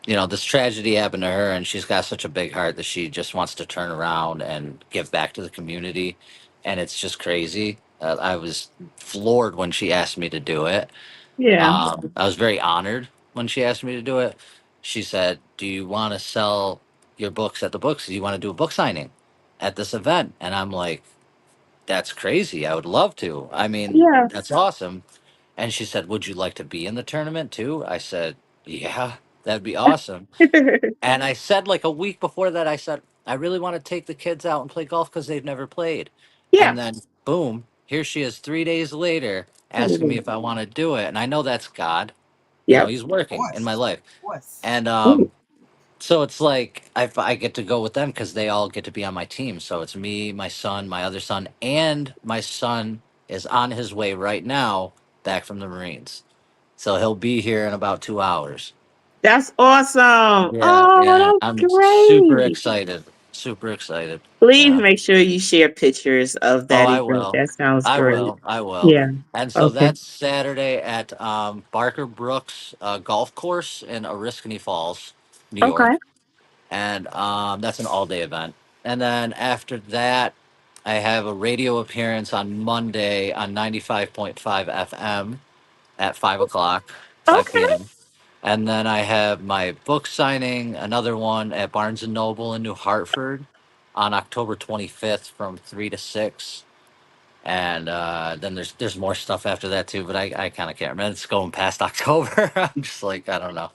you know, this tragedy happened to her, and she's got such a big heart that she just wants to turn around and give back to the community. And it's just crazy. I was floored when she asked me to do it. Yeah. I was very honored when she asked me to do it. She said, "Do you want to sell your books at the books? Do you want to do a book signing at this event?" And I'm like, "That's crazy. I would love to. I mean, Yeah. that's awesome." And she said, "Would you like to be in the tournament too?" I said, "Yeah, that'd be awesome." And I said, like a week before that, I said, "I really want to take the kids out and play golf because they've never played." Yeah. And then, boom, here she is 3 days later asking me if I want to do it. And I know that's God. You know, Yep. He's working in my course, life. of course. And Ooh. so it's like I get to go with them because they all get to be on my team. So it's me, my son, my other son, and my son is on his way right now back from the Marines. So he'll be here in about 2 hours. That's awesome. Yeah, yeah. Oh, I'm that's super great. excited. Super excited. Please Yeah. make sure you share pictures of Oh, that I event. will. That sounds I great. will. I will. Yeah. And so Okay. that's Saturday at Barker Brooks Golf Course in Oriskany Falls, New Okay. York. And that's an all day event. And then after that, I have a radio appearance on Monday on 95.5 FM at 5 o'clock, 5 Okay. p.m. And then I have my book signing, another one at Barnes and Noble in New Hartford on October 25th from 3 to 6. And then there's more stuff after that too, but I kind of can't remember. It's going past October. I'm just like, I don't know.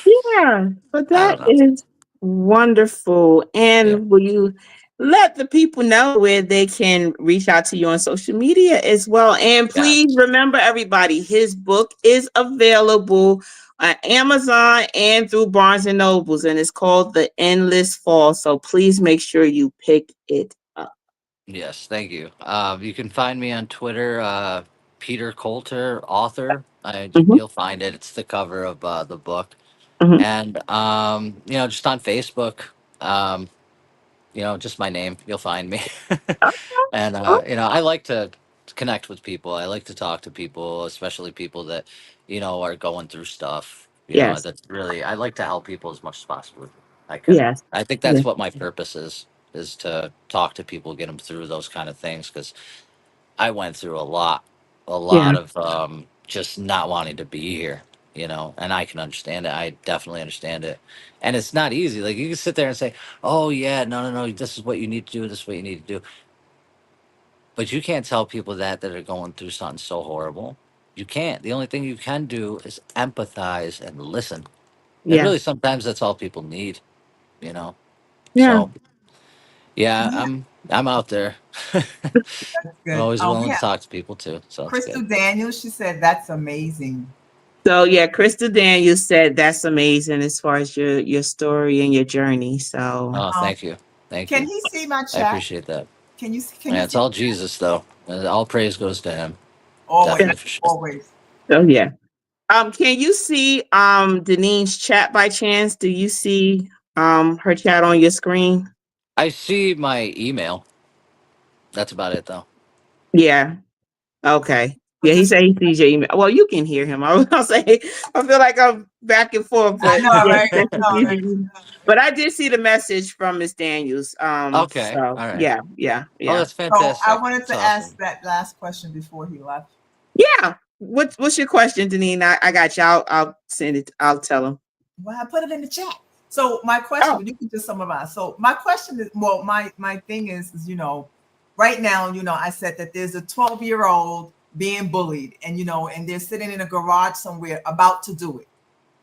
Yeah, but I that don't know. is wonderful. Yeah. And will you let the people know where they can reach out to you on social media as well? And Yeah. please remember, everybody, his book is available on Amazon and through Barnes and Nobles, and it's called The Endless Fall. So please make sure you pick it up. Yes. Thank you. You can find me on Twitter, Peter Coulter, author. Mhm, You'll find it. It's the cover of the book. mhm. And, you know, just on Facebook, um, you know, just my name, you'll find me. Oh, And, oh, you know, I like to connect with people. I like to talk to people, especially people that, you know, are going through stuff. You know, yes, that's really, I like to help people as much as possible I can. yes, I think yes, that's what my purpose is to talk to people, get them through those kind of things. Cause I went through a yeah, lot of just not wanting to be here, you know, and I can understand it. I definitely understand it. And it's not easy. Like you can sit there and say, oh, yeah, no, no, no, this is what you need to do. This is what you need to do. But you can't tell people that are going through something so horrible. You can't. The only thing you can do is empathize and listen. And yeah, really, sometimes that's all people need, you know. yeah. So yeah, Yeah, I'm out there. I'm that's good. always We willing to have talk to people too, so it's good. Crystal Daniels. She said that's amazing. So yeah, Krista Daniels said that's amazing as far as your story and your journey. So Oh, Um, thank you. Thank can you. he see my I chat? appreciate that. Can you see? Can he Yeah, it's see? all Jesus, though. All praise goes to him. Always, Definitely for sure. always. oh yeah. Can you see Denise's chat by chance? Do you see her chat on your screen? I see my email. That's about it, though. Yeah. Okay. But Yeah, he just said he sees your email. Well, you can hear him. I was gonna say I feel like I'm back and forth, I but know, yeah, he right? said he No, sees your email. But I did see the message from Miss Daniels. Okay. So All right. yeah, yeah, Oh, yeah. that's so I fantastic. wanted That's to ask awesome. that last question before he left. Yeah. What's your question, Deneen? I got you. I'll send it. I'll tell him. Well, I put it in the chat. So my question, Oh, but you can just summarize. So my question is, well, my thing is right now, I said that there's a 12-year-old being bullied, and and they're sitting in a garage somewhere about to do it,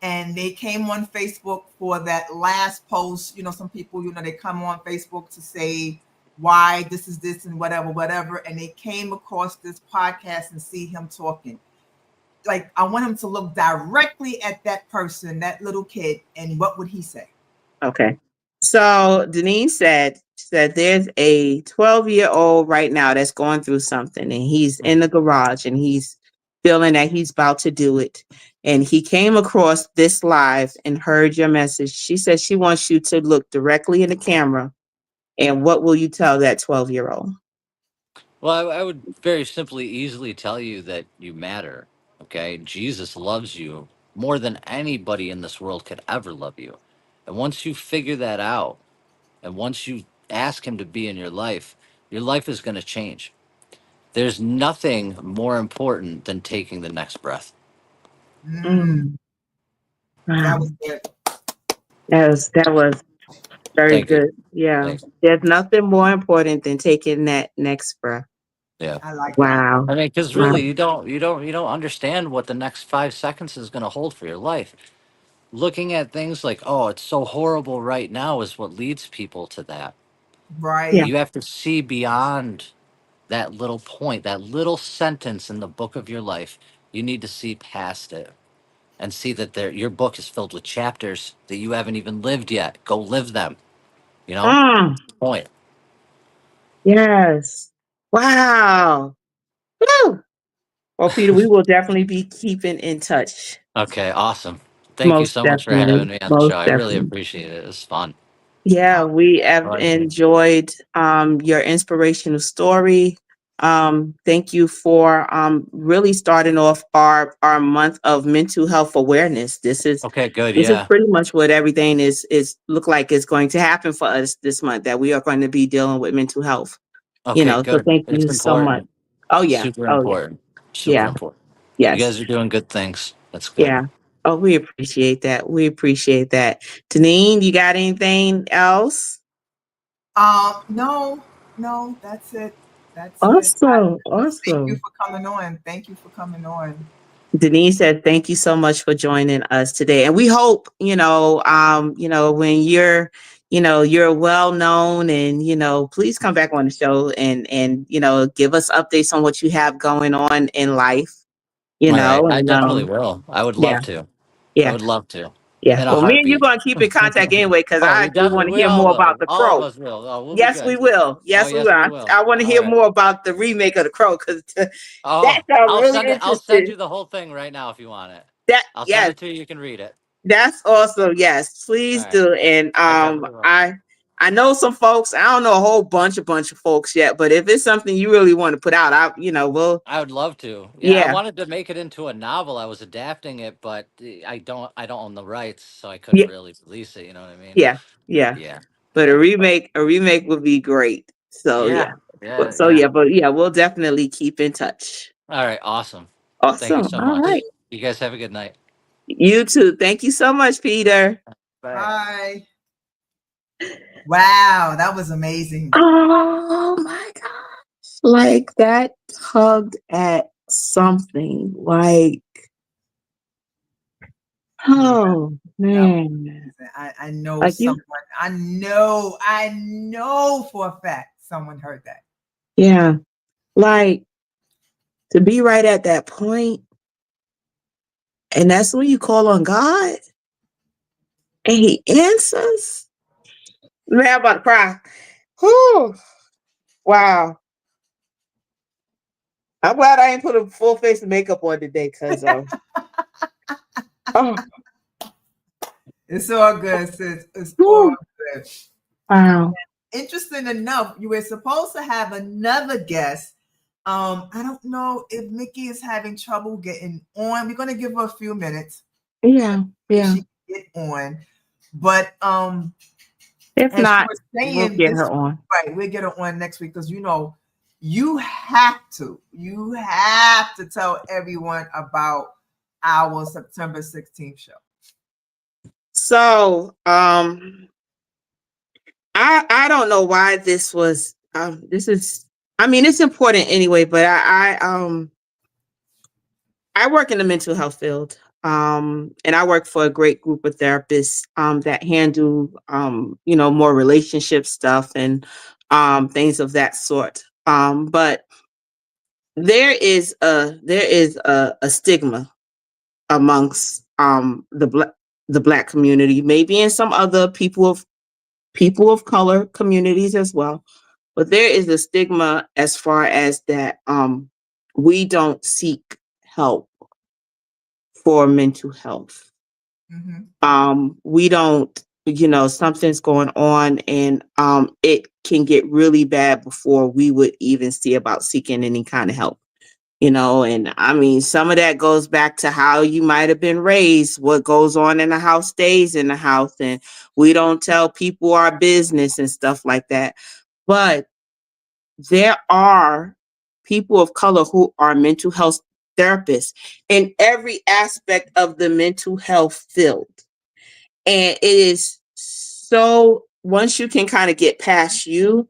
and they came on Facebook for that last post. Some people, they come on Facebook to say why this is this and whatever, whatever, and they came across this podcast and see him talking. Like, I want him to look directly at that person, that little kid, and what would he say? okay. So Deneen said there's a 12-year-old right now that's going through something, and he's in the garage and he's feeling that he's about to do it. And he came across this live and heard your message. She said she wants you to look directly in the camera. And what will you tell that 12-year-old? Well, I would very simply, easily tell you that you matter. Okay, Jesus loves you more than anybody in this world could ever love you, and once you figure that out, and once you ask Him to be in your life is going to change. There's nothing more important than taking the next breath. Mm, Mm, that wow. was good. That was very Thank you. good. Yeah. Thanks. There's nothing more important than taking that next breath. Yeah. I like that. Wow. I mean, because Wow. really, you don't understand what the next 5 seconds is going to hold for your life. Looking at things like, oh, it's so horrible right now, is what leads people to that. Yeah. Right. You have to see beyond that little point, that little sentence in the book of your life. You need to see past it and see that your book is filled with chapters that you haven't even lived yet. Go live them. You know, Mm, point. yes. Wow. Woo. Well, Peter, we will definitely be keeping in touch. Okay, awesome. Thank you Most so much for having definitely. me on the Most show. I really definitely. appreciate it. It was fun. Yeah, Oh, we I have like it. enjoyed your inspirational story. Thank you for really starting off our month of mental health awareness. Okay, good. This is Yeah. pretty much what everything is look like is going to happen for us this month, that we are going to be dealing with mental health. Okay, So good. thank It's you so much. important. Oh yeah. Super Oh yeah. important. Super Yeah. important. You Yes. guys are doing good things. That's good. Yeah. Oh, we appreciate that. We appreciate that. Deneen, you got anything else? no, no, that's it. That's it. Awesome. Thank you Awesome. for coming on. Thank you for coming on. Denise said, thank you so much for joining us today. And we hope, when you're well known and, please come back on the show and, give us updates on what you have going on in life, All right. I and, definitely will. I would yeah, love to. I yeah, would love to. yeah. In a Well, me and you heartbeat. going to keep in contact anyway, because Oh, I we do want definitely, to we hear all more about will. the All of crow. us will. Oh, we'll be Yes, we good. will. Oh, Yes, we will. yes, we I will. want to All hear right. more about the remake of the crow, because Oh, that's I'm really I'll send interested. you the whole thing right now if you want it. That I'll send Yes. it to you. You can read it. That's awesome. Yes, All please right. do. And I definitely will. I know some folks. I don't know a whole bunch of folks yet, but if it's something you really want to put out, we'll I would love to. Yeah, I yeah. wanted to make it into a novel. I was adapting it, but I don't own the rights, so I couldn't Yeah, really release it, you know what I mean? yeah, yeah. Yeah. But Yeah. a remake would be great. So yeah. Yeah. Yeah, So yeah. yeah, but yeah, we'll definitely keep in touch. All right, awesome. Thank you Awesome. so All much. right. You guys have a good night. You too. Thank you so much, Peter. Bye. Bye. Wow, that was amazing. Oh my gosh. Like that tugged at something. Like, Yeah, oh that was man. amazing. I know Like you, someone. I know for a fact someone heard that. yeah. Like to be right at that point And that's when you call on God and he answers. Man, I'm about to cry. Whew. Wow. I'm glad I ain't put a full face of makeup on today because oh, It's all good, sis. It's all whew. good. Wow. Interesting enough, you were supposed to have another guest. I don't know if Mickey is having trouble getting on. We're gonna give her a few minutes Yeah. if Yeah. she can get on. But If as she not, was we'll saying get this, her on. right, we'll get her on next week because you have to tell everyone about our September 16th show. So I don't know why this is, I mean, it's important anyway, but I work in the mental health field. And I work for a great group of therapists that handle more relationship stuff and things of that sort. But there is a stigma amongst the black community, maybe in some other people of color communities as well. But there is a stigma as far as that we don't seek help for mental health. We don't, something's going on and it can get really bad before we would even see about seeking any kind of help. And I mean, some of that goes back to how you might have been raised. What goes on in the house stays in the house, and we don't tell people our business and stuff like that. But there are people of color who are mental health therapists in every aspect of the mental health field. And it is so, once you can kind of get past you,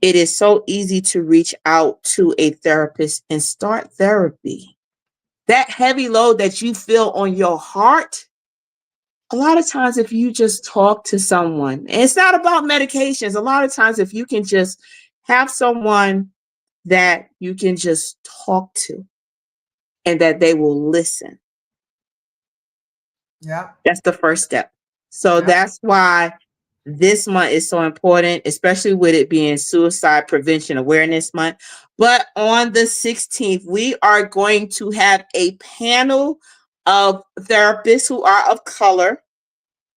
it is so easy to reach out to a therapist and start therapy. That heavy load that you feel on your heart, a lot of times, if you just talk to someone, and it's not about medications, a lot of times, if you can just have someone that you can just talk to and that they will listen, that's the first step. So that's why this month is so important, especially with it being Suicide Prevention Awareness Month. But on the 16th, we are going to have a panel of therapists who are of color.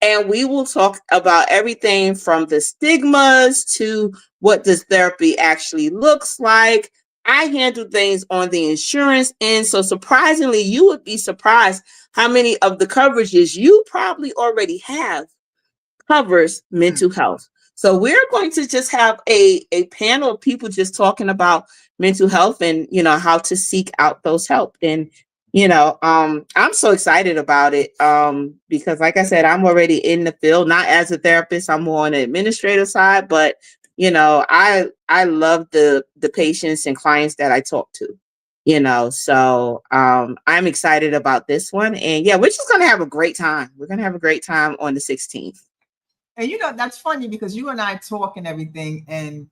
And we will talk about everything from the stigmas to what does therapy actually looks like. I handle things on the insurance end. So surprisingly, you would be surprised how many of the coverages you probably already have covers mental health. So we're going to just have a panel of people just talking about mental health and, how to seek out those help. And, I'm so excited about it because like I said, I'm already in the field, not as a therapist, I'm more on the administrative side, but, I love the patients and clients that I talk to. So I'm excited about this one. And yeah, we're just going to have a great time. We're going to have a great time on the 16th. And that's funny because you and I talk and everything, and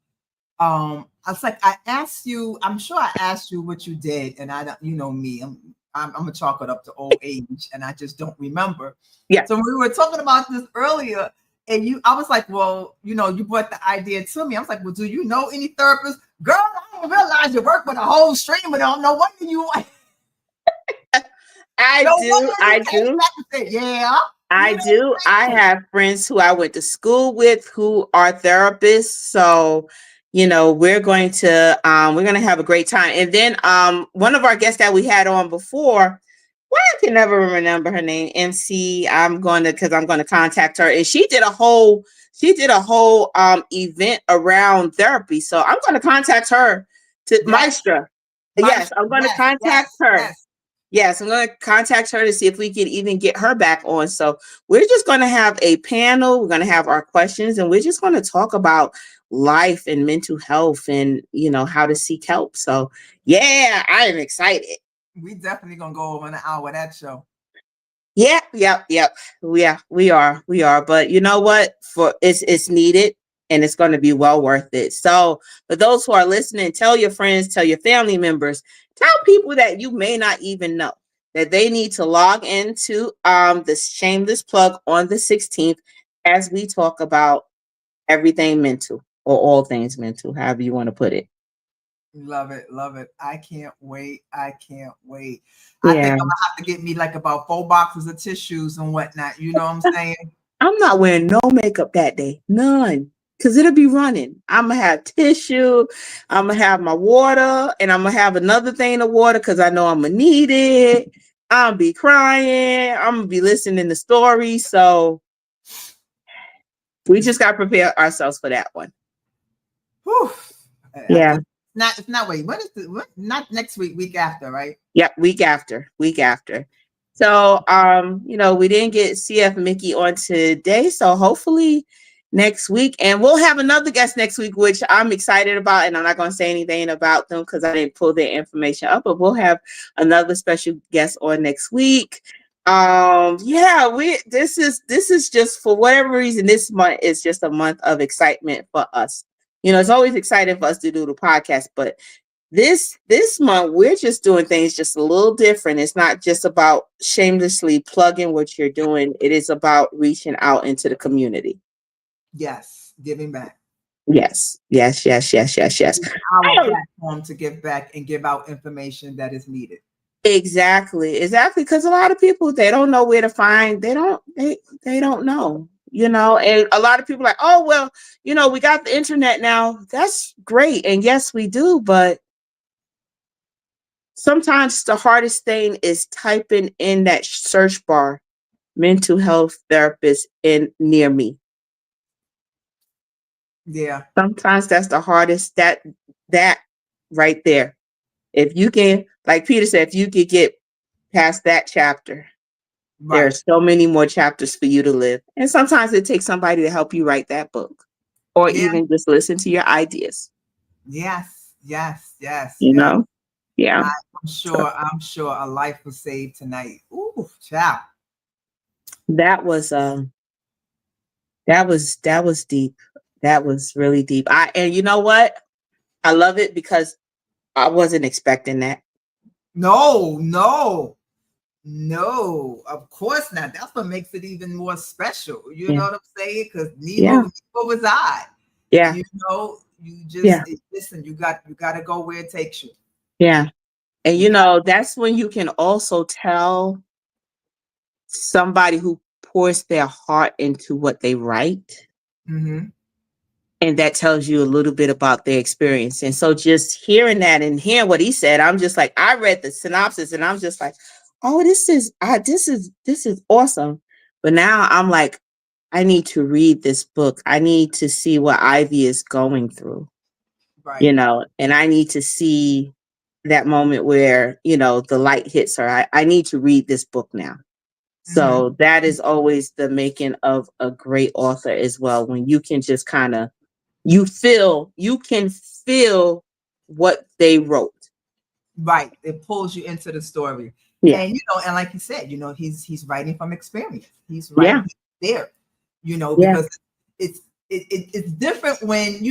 I was like, I asked you, I'm sure I asked you what you did, and I don't, me, I'm gonna chalk it up to old age, and I just don't remember. Yeah. So we were talking about this earlier, and I was like, well, you brought the idea to me. I was like, well, do you know any therapists? Girl, I didn't realize you work with a whole stream of them. No wonder you. I do. Say, yeah. I do. I have friends who I went to school with who are therapists. So, we're going to have a great time. And then one of our guests that we had on before, well, I can never remember her name, MC. Because I'm going to contact her. And she did a whole event around therapy. So I'm going to contact her Maestra. Yes, I'm going to contact her. Yes, I'm going to contact her to see if we can even get her back on. So we're just going to have a panel. We're going to have our questions, and we're just going to talk about life and mental health and, how to seek help. So, yeah, I am excited. We definitely going to go over an hour of that show. Yeah. We are. But you know what? It's needed. And it's going to be well worth it. So for those who are listening, tell your friends, tell your family members, tell people that you may not even know. that they need to log into the Shameless Plug on the 16th as we talk about everything mental or all things mental, however you want to put it. Love it, love it. I can't wait. I can't wait. I think Yeah. I'm gonna have to get me like about 4 boxes of tissues and whatnot. You know what I'm saying? I'm not wearing no makeup that day. None. Cause it'll be running. I'm gonna have tissue, I'm gonna have my water, and I'm gonna have another thing of water because I know I'm gonna need it. I'm gonna be crying, I'm gonna be listening to stories. So we just gotta prepare ourselves for that one. Whew. Yeah. It's not wait. What is the what? Not next week, week after, right? Yep, week after, week after. So, we didn't get CF Mickey on today, so hopefully next week, and we'll have another guest next week, which I'm excited about, and I'm not going to say anything about them because I didn't pull their information up, but we'll have another special guest on next week. This is just, for whatever reason, this month is just a month of excitement for us. It's always exciting for us to do the podcast, but this month we're just doing things just a little different. It's not just about shamelessly plugging what you're doing. It is about reaching out into the community. Yes, giving back. Yes. Our platform to give back and give out information that is needed. Exactly. Because a lot of people, they don't know where to find. They don't know. And a lot of people are like, oh well, we got the internet now. That's great, and yes, we do, but sometimes the hardest thing is typing in that search bar, mental health therapist in near me. Yeah. Sometimes that's the hardest, that right there. If you can, like Peter said, if you could get past that chapter, there are Right. so many more chapters for you to live. And sometimes it takes somebody to help you write that book or Yeah. even just listen to your ideas. Yes. Yes. Yes. You Yes. know? Yeah. I'm sure a life was saved tonight. Ooh, ciao. That was that was deep. That was really deep. And you know what? I love it because I wasn't expecting that. No, no, no, of course not. That's what makes it even more special. You Yeah. know what I'm saying? Because Yeah. neither was I. Yeah. You just Yeah. listen, you got to go where it takes you. Yeah. And You got that's when you can also tell somebody who pours their heart into what they write. mm-hmm. And that tells you a little bit about their experience. And so just hearing that and hearing what he said, I'm just like, I read the synopsis and I'm just like, oh, this is awesome. But now I'm like, I need to read this book. I need to see what Ivy is going through, Right. And I need to see that moment where, the light hits her. I need to read this book now. So that is always the making of a great author as well. When you can just kind of, you can feel what they wrote. Right. It pulls you into the story. Yeah. And and like you said, he's writing from experience. He's Yeah. right there. Yeah. Because it's different when,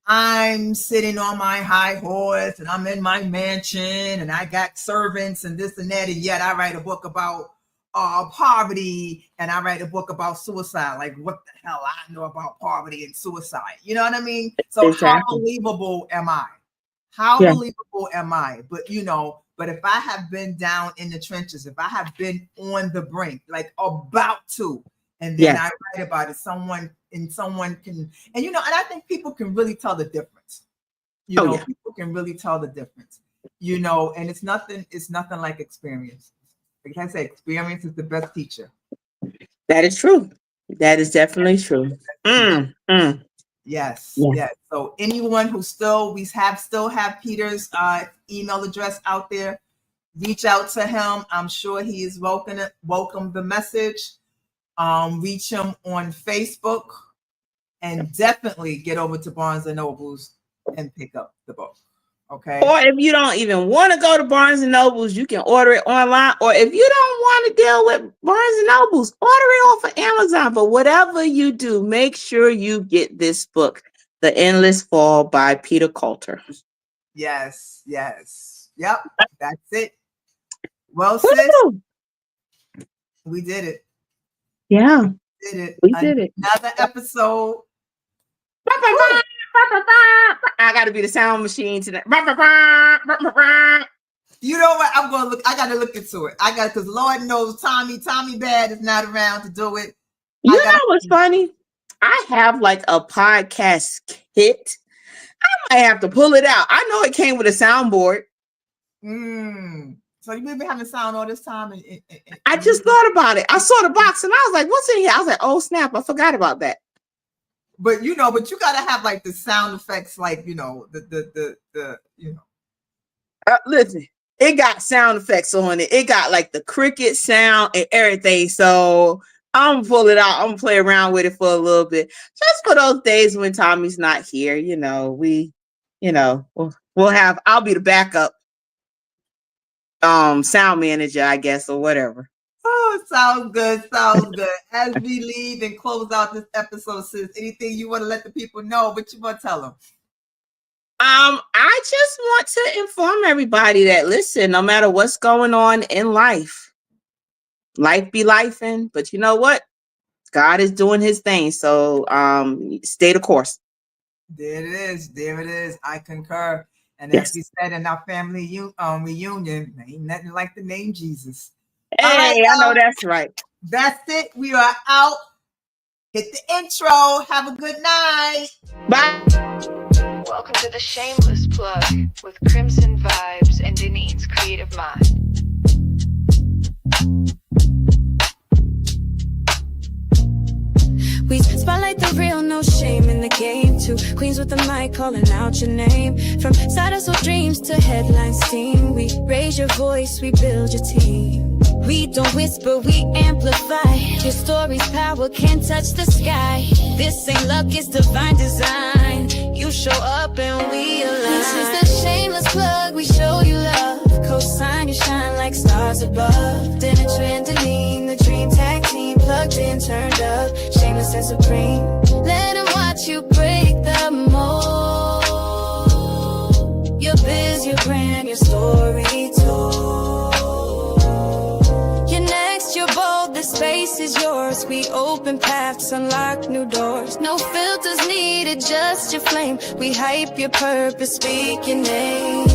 I'm sitting on my high horse and I'm in my mansion and I got servants and this and that, and yet I write a book about poverty and I write a book about suicide. Like, what the hell I know about poverty and suicide? You know what I mean? So Exactly. how believable am I? How believable am I? But but if I have been down in the trenches, if I have been on the brink, like about to, and then I write about it, someone can, and I think people can really tell the difference. People can really tell the difference. And it's nothing like experience. Like I say, experience is the best teacher. That is true. That is definitely true. Yes, Yeah. yes. So anyone who we still have Peter's email address out there, reach out to him. I'm sure he is welcome the message. Reach him on Facebook, and definitely get over to Barnes and Nobles and pick up the book. Okay. Or if you don't even want to go to Barnes and Nobles, you can order it online. Or if you don't want to deal with Barnes and Nobles, order it off of Amazon. But whatever you do, make sure you get this book, The Endless Fall by Peter Coulter. Yes, yes. Yep, that's it. Well, sis, Woo! we did it. Yeah, Did it. we did it. Another episode. I got to be the sound machine tonight. You know what? I'm gonna look. I gotta look into it. I got because Lord knows Tommy Bad is not around to do it. You know what's funny? I have like a podcast kit. I might have to pull it out. I know it came with a soundboard. So you've been having sound all this time. I just thought about it. I saw the box and I was like, "What's in here?" I was like, "Oh snap! I forgot about that." But you gotta have like the sound effects, like the Listen, it got sound effects on it. It got like the cricket sound and everything. So I'm gonna pull it out. I'm gonna play around with it for a little bit, just for those days when Tommy's not here. We'll have. I'll be the backup sound manager, I guess, or whatever. Oh, sounds good. As we leave and close out this episode, sis, anything you want to let the people know, but you want to tell them? I just want to inform everybody that, listen, no matter what's going on in life be lifing, but you know what? God is doing his thing. So stay the course. There it is. I concur. And as we said in our family reunion, ain't nothing like the name Jesus. Hey, right, I know that's right. That's it. We are out. Hit the intro. Have a good night. Bye. Welcome to the Shameless Plug with Crimson Vibes and Denise's Creative Mind. We spotlight the real, no shame in the game. Two queens with the mic calling out your name. From side hustle dreams to headline steam, we raise your voice, we build your team. We don't whisper, we amplify. Your story's power can't touch the sky. This ain't luck, it's divine design. You show up and we align. This is the Shameless Plug, we show you love. Co-sign, you shine like stars above. Dinner trending, the dream tag team. Plugged in, turned up, shameless and supreme. Let them watch you break the mold. Your biz, your brand, your story told. You're next, you're bold, the space is yours. We open paths, unlock new doors. No filters needed, just your flame. We hype your purpose, speak your name.